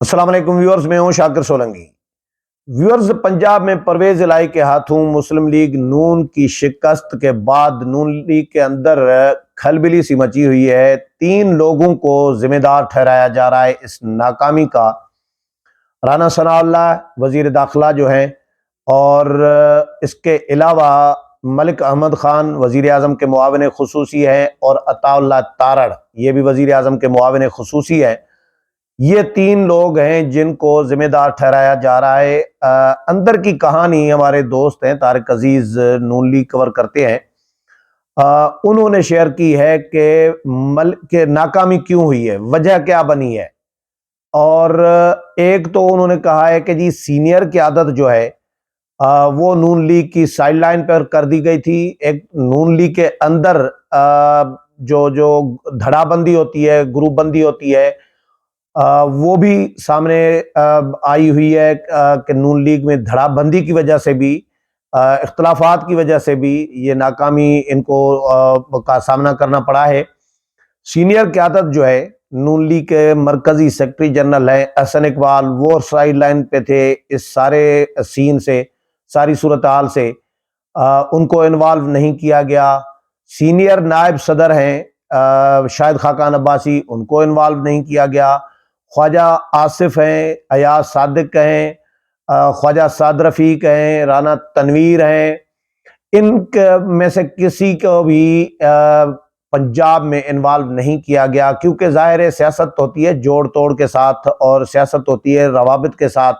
السلام علیکم ویورز، میں ہوں شاکر سولنگی۔ ویورز، پنجاب میں پرویز الہی کے ہاتھوں مسلم لیگ نون کی شکست کے بعد نون لیگ کے اندر کھلبلی سی مچی ہوئی ہے۔ 3 لوگوں کو ذمہ دار ٹھہرایا جا رہا ہے اس ناکامی کا۔ رانا ثناء اللہ وزیر داخلہ جو ہیں، اور اس کے علاوہ ملک احمد خان وزیر اعظم کے معاون خصوصی ہیں، اور عطا اللہ تارڑ یہ بھی وزیر اعظم کے معاون خصوصی ہیں۔ یہ 3 لوگ ہیں جن کو ذمہ دار ٹھہرایا جا رہا ہے۔ اندر کی کہانی ہمارے دوست ہیں طارق عزیز، نون لیگ کور کرتے ہیں، انہوں نے شیئر کی ہے کہ ناکامی کیوں ہوئی ہے، وجہ کیا بنی ہے۔ اور ایک تو انہوں نے کہا ہے کہ جی سینئر قیادت جو ہے وہ نون لیگ کی سائیڈ لائن پر کر دی گئی تھی۔ ایک نون لیگ کے اندر جو دھڑا بندی ہوتی ہے، گروپ بندی ہوتی ہے، وہ بھی سامنے آئی ہوئی ہے کہ نون لیگ میں دھڑا بندی کی وجہ سے بھی، اختلافات کی وجہ سے بھی یہ ناکامی ان کو کا سامنا کرنا پڑا ہے۔ سینئر قیادت جو ہے نون لیگ کے مرکزی سیکرٹری جنرل ہے احسن اقبال، وہ سائیڈ لائن پہ تھے اس سارے سین سے، ساری صورتحال سے، ان کو انوالو نہیں کیا گیا۔ سینئر نائب صدر ہیں شاہد خاقان عباسی، ان کو انوالو نہیں کیا گیا۔ خواجہ آصف ہیں، ایاز صادق ہیں، خواجہ سعد رفیق ہیں، رانا تنویر ہیں، ان میں سے کسی کو بھی پنجاب میں انوالو نہیں کیا گیا، کیونکہ ظاہر ہے سیاست ہوتی ہے جوڑ توڑ کے ساتھ، اور سیاست ہوتی ہے روابط کے ساتھ،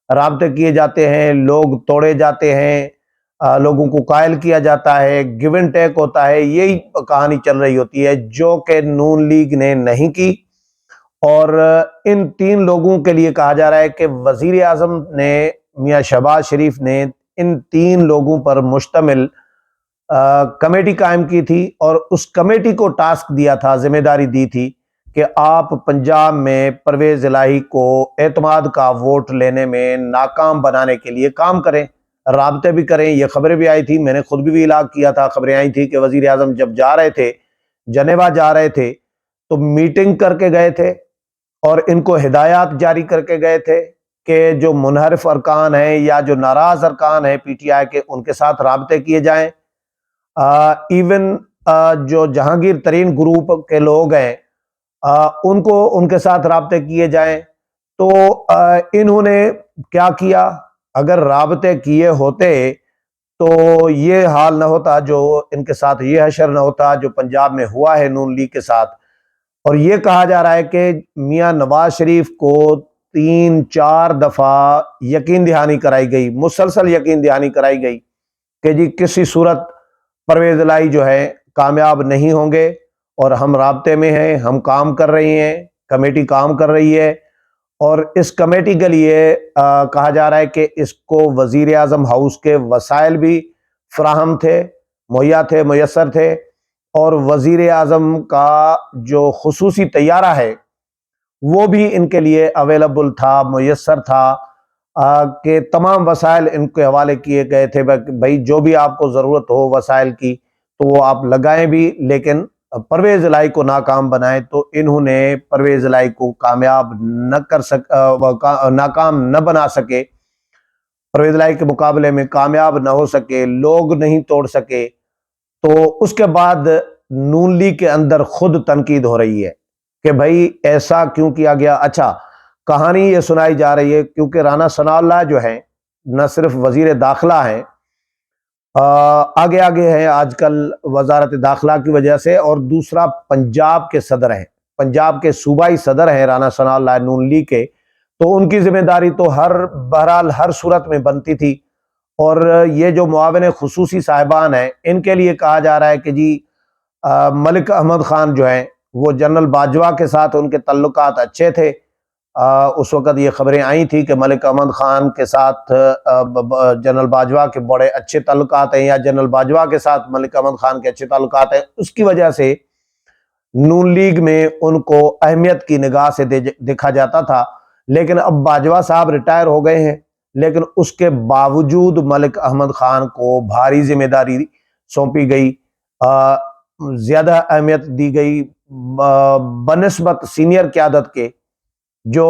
رابطے کیے جاتے ہیں، لوگ توڑے جاتے ہیں، لوگوں کو قائل کیا جاتا ہے، گیو اینڈ ٹیک ہوتا ہے، یہی کہانی چل رہی ہوتی ہے جو کہ نون لیگ نے نہیں کی۔ اور ان 3 لوگوں کے لیے کہا جا رہا ہے کہ وزیر اعظم نے، میاں شہباز شریف نے ان 3 لوگوں پر مشتمل کمیٹی قائم کی تھی، اور اس کمیٹی کو ٹاسک دیا تھا، ذمہ داری دی تھی کہ آپ پنجاب میں پرویز الہی کو اعتماد کا ووٹ لینے میں ناکام بنانے کے لیے کام کریں، رابطے بھی کریں۔ یہ خبریں بھی آئی تھی، میں نے خود بھی ابلاغ کیا تھا، خبریں آئی تھی کہ وزیر اعظم جب جا رہے تھے، جنیوا جا رہے تھے، تو میٹنگ کر کے گئے تھے، اور ان کو ہدایات جاری کر کے گئے تھے کہ جو منحرف ارکان ہیں یا جو ناراض ارکان ہیں پی ٹی آئی کے، ان کے ساتھ رابطے کیے جائیں۔ ایون جو جہانگیر ترین گروپ کے لوگ ہیں ان کو ان کے ساتھ رابطے کیے جائیں۔ تو انہوں نے کیا کیا؟ اگر رابطے کیے ہوتے تو یہ حال نہ ہوتا، جو ان کے ساتھ یہ حشر نہ ہوتا جو پنجاب میں ہوا ہے نون لیگ کے ساتھ۔ اور یہ کہا جا رہا ہے کہ میاں نواز شریف کو 3-4 دفعہ یقین دہانی کرائی گئی، مسلسل یقین دہانی کرائی گئی کہ جی کسی صورت پرویز الہی جو ہے کامیاب نہیں ہوں گے، اور ہم رابطے میں ہیں، ہم کام کر رہے ہیں، کمیٹی کام کر رہی ہے۔ اور اس کمیٹی کے لیے کہا جا رہا ہے کہ اس کو وزیر اعظم ہاؤس کے وسائل بھی فراہم تھے، مہیا تھے، میسر تھے، اور وزیر اعظم کا جو خصوصی طیارہ ہے وہ بھی ان کے لیے اویلیبل تھا، میسر تھا، کہ تمام وسائل ان کے حوالے کیے گئے تھے، بھائی جو بھی آپ کو ضرورت ہو وسائل کی تو وہ آپ لگائیں بھی، لیکن پرویز الہی کو ناکام بنائیں۔ تو انہوں نے پرویز الہی کو کامیاب ناکام نہ بنا سکے، پرویز الہی کے مقابلے میں کامیاب نہ ہو سکے، لوگ نہیں توڑ سکے۔ تو اس کے بعد نون لیگ کے اندر خود تنقید ہو رہی ہے کہ بھائی ایسا کیوں کیا گیا۔ اچھا، کہانی یہ سنائی جا رہی ہے کیونکہ رانا ثناء اللہ جو ہیں نہ صرف وزیر داخلہ ہیں، آگے ہیں آج کل وزارت داخلہ کی وجہ سے، اور دوسرا پنجاب کے صدر ہیں، پنجاب کے صوبائی صدر ہیں رانا ثناء اللہ نون لیگ کے، تو ان کی ذمہ داری تو بہرحال ہر صورت میں بنتی تھی۔ اور یہ جو معاون خصوصی صاحبان ہیں ان کے لیے کہا جا رہا ہے کہ جی ملک احمد خان جو ہیں وہ جنرل باجوہ کے ساتھ ان کے تعلقات اچھے تھے۔ اس وقت یہ خبریں آئی تھی کہ ملک احمد خان کے ساتھ جنرل باجوہ کے بڑے اچھے تعلقات ہیں، یا جنرل باجوہ کے ساتھ ملک احمد خان کے اچھے تعلقات ہیں، اس کی وجہ سے نون لیگ میں ان کو اہمیت کی نگاہ سے دیکھا جاتا تھا۔ لیکن اب باجوہ صاحب ریٹائر ہو گئے ہیں، لیکن اس کے باوجود ملک احمد خان کو بھاری ذمہ داری سونپی گئی، زیادہ اہمیت دی گئی بنسبت سینئر قیادت کے، جو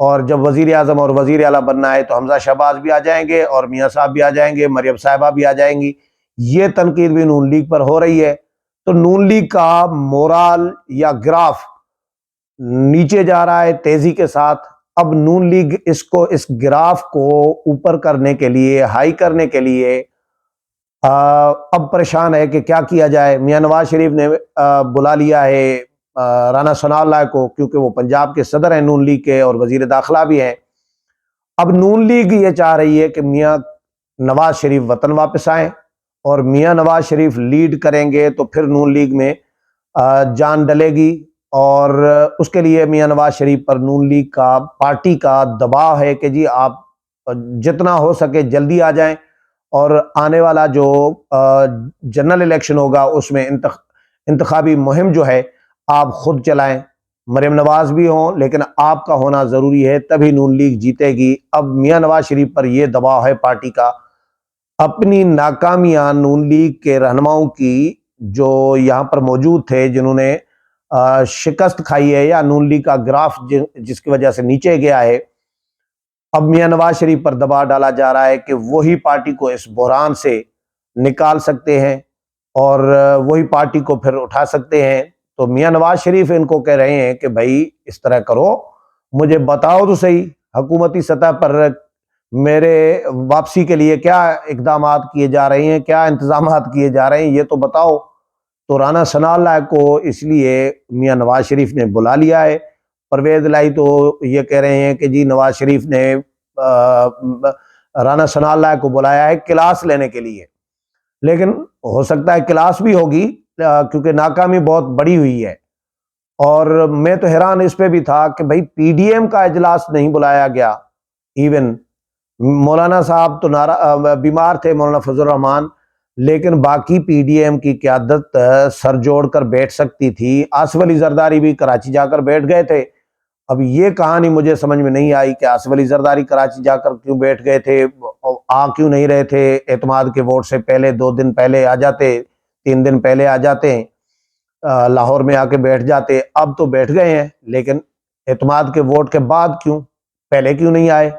اور جب وزیر اعظم اور وزیر اعلیٰ بننا ہے تو حمزہ شہباز بھی آ جائیں گے اور میاں صاحب بھی آ جائیں گے، مریم صاحبہ بھی آ جائیں گی۔ یہ تنقید بھی نون لیگ پر ہو رہی ہے۔ تو نون لیگ کا مورال یا گراف نیچے جا رہا ہے تیزی کے ساتھ۔ اب نون لیگ اس گراف کو اوپر کرنے کے لیے، ہائی کرنے کے لیے اب پریشان ہے کہ کیا کیا جائے۔ میاں نواز شریف نے بلا لیا ہے رانا ثناء اللہ کو، کیونکہ وہ پنجاب کے صدر ہیں نون لیگ کے اور وزیر داخلہ بھی ہیں۔ اب نون لیگ یہ چاہ رہی ہے کہ میاں نواز شریف وطن واپس آئیں، اور میاں نواز شریف لیڈ کریں گے تو پھر نون لیگ میں جان ڈلے گی، اور اس کے لیے میاں نواز شریف پر نون لیگ کا پارٹی کا دباؤ ہے کہ جی آپ جتنا ہو سکے جلدی آ جائیں، اور آنے والا جو جنرل الیکشن ہوگا اس میں انتخابی مہم جو ہے آپ خود چلائیں، مریم نواز بھی ہوں لیکن آپ کا ہونا ضروری ہے، تبھی نون لیگ جیتے گی۔ اب میاں نواز شریف پر یہ دباؤ ہے پارٹی کا۔ اپنی ناکامیاں نون لیگ کے رہنماؤں کی جو یہاں پر موجود تھے، جنہوں نے شکست کھائی ہے، یا نون لیگ کا گراف جس کی وجہ سے نیچے گیا ہے، اب میاں نواز شریف پر دباؤ ڈالا جا رہا ہے کہ وہی پارٹی کو اس بحران سے نکال سکتے ہیں اور وہی پارٹی کو پھر اٹھا سکتے ہیں۔ تو میاں نواز شریف ان کو کہہ رہے ہیں کہ بھائی اس طرح کرو، مجھے بتاؤ تو صحیح، حکومتی سطح پر میرے واپسی کے لیے کیا اقدامات کیے جا رہے ہیں، کیا انتظامات کیے جا رہے ہیں، یہ تو بتاؤ۔ تو رانا ثناء اللہ کو اس لیے میاں نواز شریف نے بلا لیا ہے۔ پرویز الہی تو یہ کہہ رہے ہیں کہ جی نواز شریف نے رانا ثناء اللہ کو بلایا ہے کلاس لینے کے لیے، لیکن ہو سکتا ہے کلاس بھی ہوگی کیونکہ ناکامی بہت بڑی ہوئی ہے۔ اور میں تو حیران اس پہ بھی تھا کہ بھائی پی ڈی ایم کا اجلاس نہیں بلایا گیا۔ ایون مولانا صاحب تو بیمار تھے، مولانا فضل الرحمان، لیکن باقی پی ڈی ایم کی قیادت سر جوڑ کر بیٹھ سکتی تھی۔ آصف علی زرداری بھی کراچی جا کر بیٹھ گئے تھے۔ اب یہ کہانی مجھے سمجھ میں نہیں آئی کہ آصف علی زرداری کراچی جا کر کیوں بیٹھ گئے تھے، آ کیوں نہیں رہے تھے اعتماد کے ووٹ سے پہلے، 2 دن پہلے آ جاتے، 3 دن پہلے آ جاتے ہیں، لاہور میں آ کے بیٹھ جاتے۔ اب تو بیٹھ گئے ہیں، لیکن اعتماد کے ووٹ کے بعد کیوں، پہلے کیوں نہیں آئے؟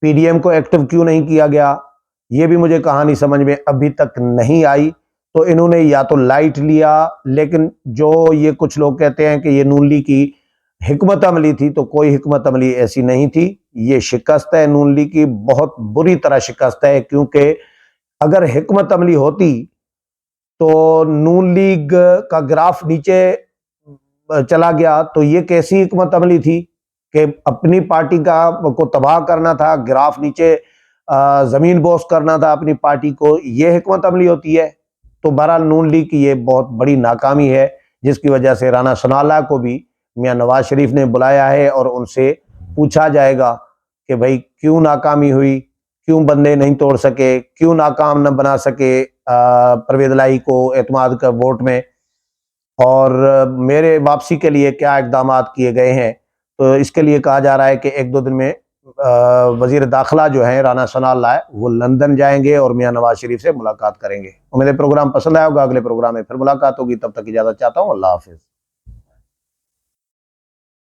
پی ڈی ایم کو ایکٹیو کیوں نہیں کیا گیا؟ یہ بھی مجھے کہانی سمجھ میں ابھی تک نہیں آئی۔ تو انہوں نے یا تو لائٹ لیا، لیکن جو یہ کچھ لوگ کہتے ہیں کہ یہ نون لیگ کی حکمت عملی تھی، تو کوئی حکمت عملی ایسی نہیں تھی۔ یہ شکست ہے نون لیگ کی، بہت بری طرح شکست ہے، کیونکہ اگر حکمت عملی ہوتی تو نون لیگ کا گراف نیچے چلا گیا، تو یہ کیسی حکمت عملی تھی کہ اپنی پارٹی کو تباہ کرنا تھا، گراف نیچے زمین بوس کرنا تھا اپنی پارٹی کو، یہ حکمت عملی ہوتی ہے؟ تو بہرحال نون لیگ کی یہ بہت بڑی ناکامی ہے، جس کی وجہ سے رانا ثناء اللہ کو بھی میاں نواز شریف نے بلایا ہے، اور ان سے پوچھا جائے گا کہ بھائی کیوں ناکامی ہوئی، کیوں بندے نہیں توڑ سکے، کیوں ناکام نہ بنا سکے پرویز الہی کو اعتماد کا ووٹ میں، اور میرے واپسی کے لیے کیا اقدامات کیے گئے ہیں۔ تو اس کے لیے کہا جا رہا ہے کہ 1-2 دن میں وزیر داخلہ جو ہیں رانا ثناء اللہ، وہ لندن جائیں گے اور میاں نواز شریف سے ملاقات کریں گے۔ امید ہے پروگرام پسند آیا ہوگا، اگلے پروگرام میں پھر ملاقات ہوگی، تب تک اجازت چاہتا ہوں، اللہ حافظ۔